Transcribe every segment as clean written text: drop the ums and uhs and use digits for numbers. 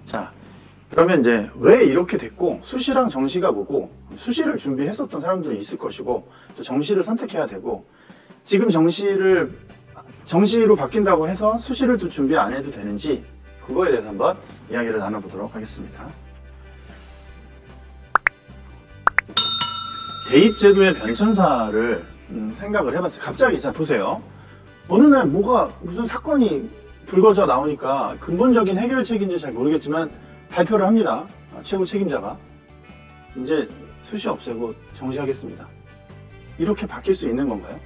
자, 그러면 이제 왜 이렇게 됐고, 수시랑 정시가 뭐고, 수시를 준비했었던 사람들이 있을 것이고, 또 정시를 선택해야 되고, 지금 정시로 바뀐다고 해서 수시를 또 준비 안 해도 되는지, 그거에 대해서 한번 이야기를 나눠보도록 하겠습니다. 대입제도의 변천사를 생각을 해봤어요. 갑자기, 자, 보세요. 어느 날 무슨 사건이 불거져 나오니까 근본적인 해결책인지 잘 모르겠지만 발표를 합니다. 최고 책임자가. 이제 수시 없애고 정시하겠습니다. 이렇게 바뀔 수 있는 건가요?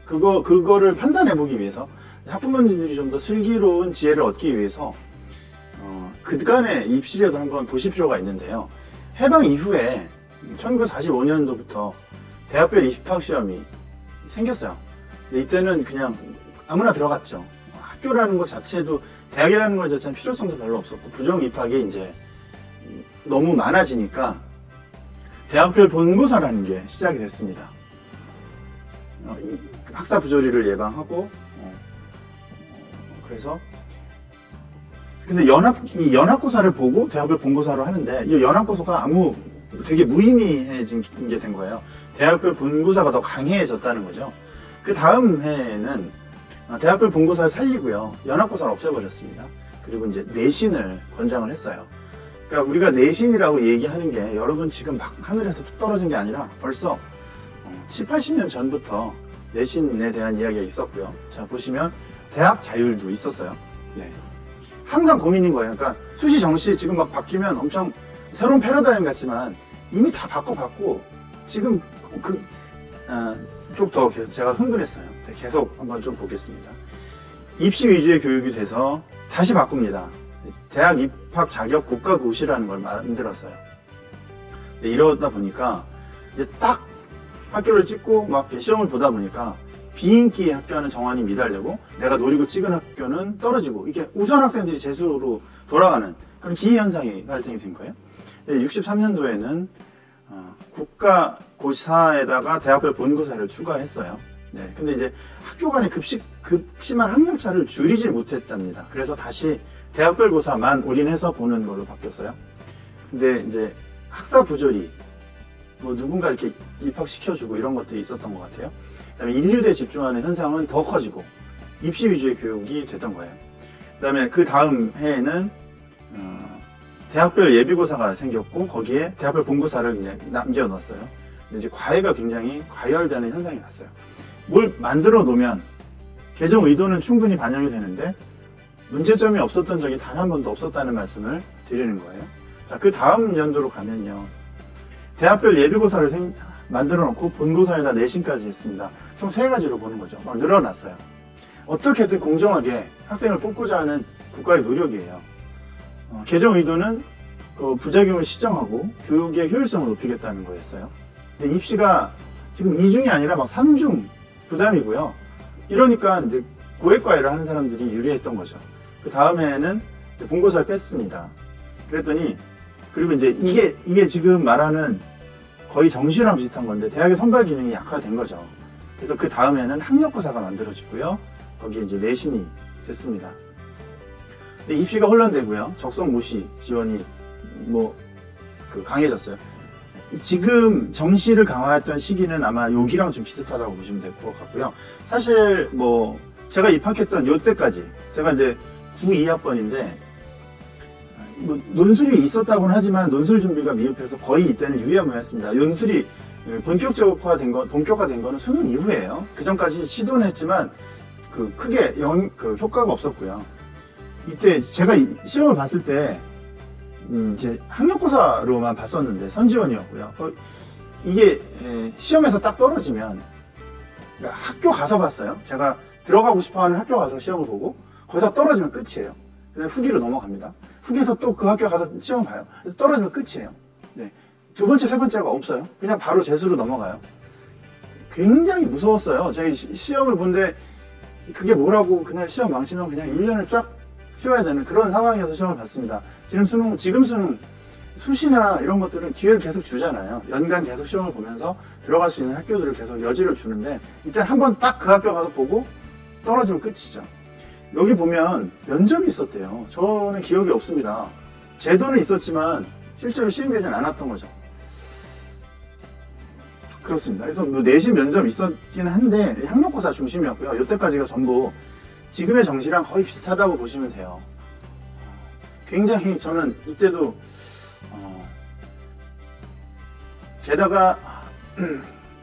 그거를 판단해보기 위해서 학부모님들이 좀 더 슬기로운 지혜를 얻기 위해서 그간의 입시제도 한번 보실 필요가 있는데요. 해방 이후에 1945년도부터 대학별 입학시험이 생겼어요. 근데 이때는 그냥 아무나 들어갔죠. 학교라는 것 자체도, 대학이라는 것 자체는 필요성도 별로 없었고, 부정 입학이 이제 너무 많아지니까 대학별 본고사라는 게 시작이 됐습니다. 학사 부조리를 예방하고, 그래서 근데 이 연합고사를 보고 대학별 본고사로 하는데, 이 연합고사가 되게 무의미해진 게 된 거예요. 대학별 본고사가 더 강해졌다는 거죠. 그 다음 해에는 대학별 본고사를 살리고요, 연합고사를 없애버렸습니다. 그리고 이제 내신을 권장을 했어요. 그러니까 우리가 내신이라고 얘기하는 게 여러분 지금 막 하늘에서 뚝 떨어진 게 아니라 벌써 7, 80년 전부터 내신에 대한 이야기가 있었고요. 자, 보시면 대학 자율도 있었어요. 네. 항상 고민인 거예요. 그러니까 수시 정시 지금 막 바뀌면 엄청 새로운 패러다임 같지만 이미 다 바꿔봤고, 지금 좀 더 제가 흥분했어요. 계속 한번 좀 보겠습니다. 입시 위주의 교육이 돼서 다시 바꿉니다. 대학 입학 자격 국가고시라는 걸 만들었어요. 이러다 보니까 이제 딱 학교를 찍고 막 시험을 보다 보니까 비인기 학교는 정환이 미달되고 내가 노리고 찍은 학교는 떨어지고, 이게 우수한 학생들이 재수로 돌아가는 그런 기현상이 발생이 된 거예요. 63년도에는 국가고사에다가 대학별 본고사를 추가했어요. 네, 근데 이제 학교 간의 급심한 학력차를 줄이지 못했답니다. 그래서 다시 대학별 고사만 올인해서 보는 걸로 바뀌었어요. 근데 이제 학사 부조리, 누군가 이렇게 입학시켜주고 이런 것들이 있었던 것 같아요. 그다음에 인류대에 집중하는 현상은 더 커지고 입시 위주의 교육이 됐던 거예요. 그다음에 그 다음 해에는 대학별 예비고사가 생겼고, 거기에 대학별 본고사를 그냥 남겨 놓았어요. 근데 이제 과외가 굉장히 과열되는 현상이 났어요. 뭘 만들어 놓으면 개정 의도는 충분히 반영이 되는데 문제점이 없었던 적이 단 한 번도 없었다는 말씀을 드리는 거예요. 자, 그 다음 연도로 가면요, 대학별 예비고사를 만들어 놓고 본고사에다 내신까지 했습니다. 총 3가지로 보는 거죠. 막 늘어났어요. 어떻게든 공정하게 학생을 뽑고자 하는 국가의 노력이에요. 개정 의도는 그 부작용을 시정하고 교육의 효율성을 높이겠다는 거였어요. 근데 입시가 지금 2중이 아니라 막 3중 부담이고요. 이러니까 이제 고액과외를 하는 사람들이 유리했던 거죠. 그 다음에는 본고사를 뺐습니다. 그랬더니, 그리고 이제 이게 지금 말하는 거의 정시랑 비슷한 건데 대학의 선발 기능이 약화된 거죠. 그래서 그 다음에는 학력고사가 만들어지고요. 거기에 이제 내신이 됐습니다. 입시가 혼란되고요. 적성 무시 지원이 강해졌어요. 지금 정시를 강화했던 시기는 아마 여기랑 좀 비슷하다고 보시면 될 것 같고요. 사실 제가 입학했던 요때까지, 제가 이제 92학번인데 논술이 있었다고는 하지만 논술 준비가 미흡해서 거의 이때는 유야무였습니다. 논술이 본격화된 거는 수능 이후예요. 그 전까지 시도는 했지만 크게 효과가 없었고요. 이때 제가 시험을 봤을 때 이제 학력고사로만 봤었는데 선지원이었고요. 이게 시험에서 딱 떨어지면, 그러니까 학교 가서 봤어요. 제가 들어가고 싶어하는 학교 가서 시험을 보고 거기서 떨어지면 끝이에요. 그냥 후기로 넘어갑니다. 후기에서 또 그 학교 가서 시험을 봐요. 그래서 떨어지면 끝이에요. 네. 2번째, 3번째가 없어요. 그냥 바로 재수로 넘어가요. 굉장히 무서웠어요. 제가 시험을 본데 그게 뭐라고 그날 시험 망치면 그냥 1년을 쫙 쉬어야 되는 그런 상황에서 시험을 봤습니다. 지금 수능, 수시나 이런 것들은 기회를 계속 주잖아요. 연간 계속 시험을 보면서 들어갈 수 있는 학교들을 계속 여지를 주는데, 이때 한번 딱 그 학교 가서 보고 떨어지면 끝이죠. 여기 보면 면접이 있었대요. 저는 기억이 없습니다. 제도는 있었지만 실제로 시행되진 않았던 거죠. 그렇습니다. 그래서 뭐 내신 면접 있었긴 한데 학력고사 중심이었고요. 이때까지가 전부 지금의 정시랑 거의 비슷하다고 보시면 돼요. 굉장히 저는 이때도 게다가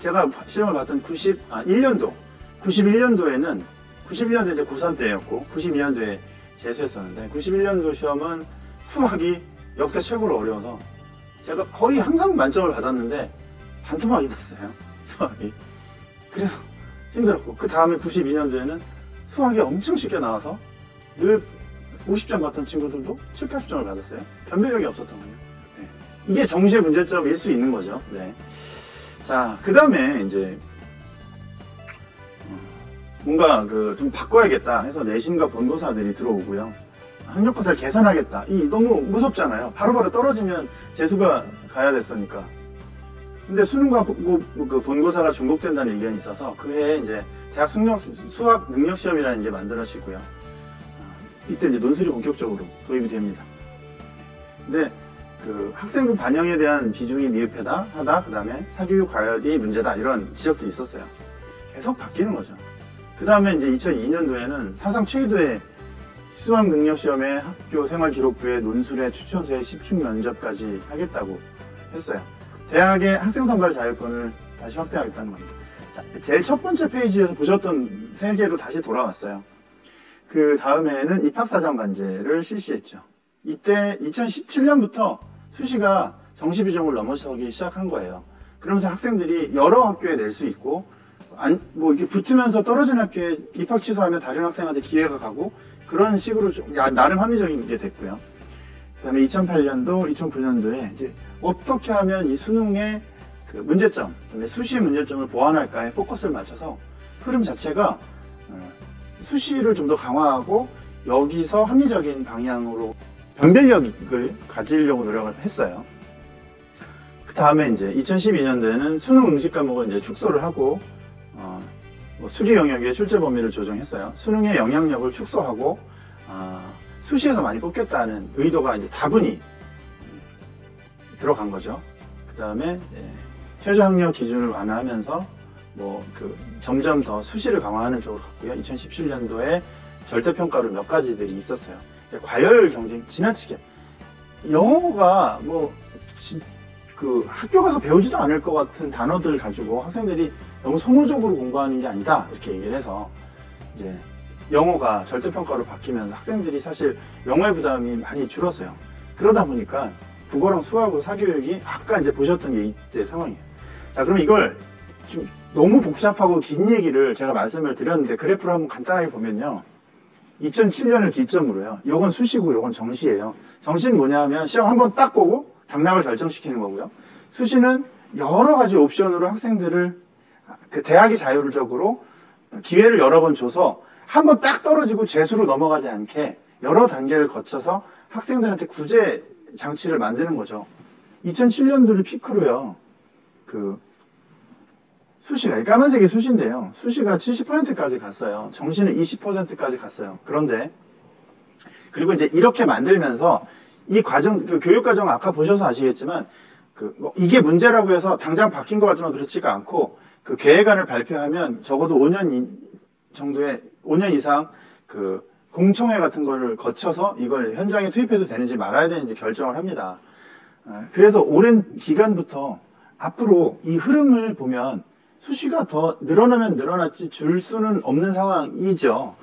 제가 시험을 봤던 91년도에는 91년도에 이제 고3 때였고 92년도에 재수했었는데 91년도 시험은 수학이 역대 최고로 어려워서 제가 거의 항상 만점을 받았는데 반토막이 났어요. 수학이. 그래서 힘들었고 그 다음에 92년도에는 수학이 엄청 쉽게 나와서 늘 50점 받던 친구들도 7, 80점을 받았어요. 변별력이 없었던 거예요. 네. 이게 정시의 문제점일 수 있는 거죠. 네. 자, 그 다음에 이제 뭔가 좀 바꿔야겠다 해서 내신과 본고사들이 들어오고요. 학력고사를 개선하겠다. 너무 무섭잖아요. 바로바로 떨어지면 재수가 가야 됐으니까. 근데 수능과 그 본고사가 중복된다는 의견이 있어서 그 해에 이제 대학 수학 능력 시험이라는 게 만들어지고요. 이때 이제 논술이 본격적으로 도입이 됩니다. 근데 그 학생부 반영에 대한 비중이 미흡하다, 그 다음에 사교육 과열이 문제다 이런 지적도 있었어요. 계속 바뀌는 거죠. 그 다음에 이제 2002년도에는 사상 최대의 수학 능력 시험에 학교 생활기록부에 논술에 추천서에 10중 면접까지 하겠다고 했어요. 대학의 학생 선발 자율권을 다시 확대하겠다는 겁니다. 자, 제일 첫 번째 페이지에서 보셨던 세계로 다시 돌아왔어요. 그 다음에는 입학사정관제를 실시했죠. 이때 2017년부터 수시가 정시 비중을 넘어서기 시작한 거예요. 그러면서 학생들이 여러 학교에 낼 수 있고, 이렇게 붙으면서 떨어진 학교에 입학 취소하면 다른 학생한테 기회가 가고, 그런 식으로 좀, 나름 합리적인 게 됐고요. 그 다음에 2008년도, 2009년도에 이제 어떻게 하면 이 수능의 그 문제점, 그다음에 수시 문제점을 보완할까에 포커스를 맞춰서 흐름 자체가 수시를 좀 더 강화하고 여기서 합리적인 방향으로 변별력을 가지려고 노력을 했어요. 그 다음에 이제 2012년도에는 수능 응시 과목을 이제 축소를 하고 수리 영역의 출제 범위를 조정했어요. 수능의 영향력을 축소하고 수시에서 많이 뽑겠다는 의도가 이제 다분히 들어간 거죠. 그 다음에 최저 학력 기준을 완화하면서 점점 더 수시를 강화하는 쪽으로 갔고요. 2017년도에 절대평가로 몇 가지들이 있었어요. 과열 경쟁 지나치게 영어가 학교 가서 배우지도 않을 것 같은 단어들을 가지고 학생들이 너무 소모적으로 공부하는 게 아니다 이렇게 얘기를 해서 이제 영어가 절대평가로 바뀌면서 학생들이 사실 영어의 부담이 많이 줄었어요. 그러다 보니까 국어랑 수학으로 사교육이 아까 이제 보셨던 게 이때 상황이에요. 자, 그럼 이걸 좀 너무 복잡하고 긴 얘기를 제가 말씀을 드렸는데 그래프를 한번 간단하게 보면요. 2007년을 기점으로요. 요건 수시고 요건 정시예요. 정시는 뭐냐 하면 시험 한번 딱 보고 당락을 결정시키는 거고요. 수시는 여러 가지 옵션으로 학생들을 대학이 자율적으로 기회를 여러 번 줘서 한번 딱 떨어지고 재수로 넘어가지 않게 여러 단계를 거쳐서 학생들한테 구제 장치를 만드는 거죠. 2007년도를 피크로요. 수시가, 까만색이 수시인데요. 수시가 70%까지 갔어요. 정시는 20%까지 갔어요. 그런데, 그리고 이제 이렇게 만들면서 이 과정, 교육과정 아까 보셔서 아시겠지만, 이게 문제라고 해서 당장 바뀐 것 같지만 그렇지가 않고, 계획안을 발표하면 적어도 5년 정도의, 5년 이상 공청회 같은 거를 거쳐서 이걸 현장에 투입해도 되는지 말아야 되는지 결정을 합니다. 그래서 오랜 기간부터 앞으로 이 흐름을 보면 수시가 더 늘어나면 늘어났지 줄 수는 없는 상황이죠.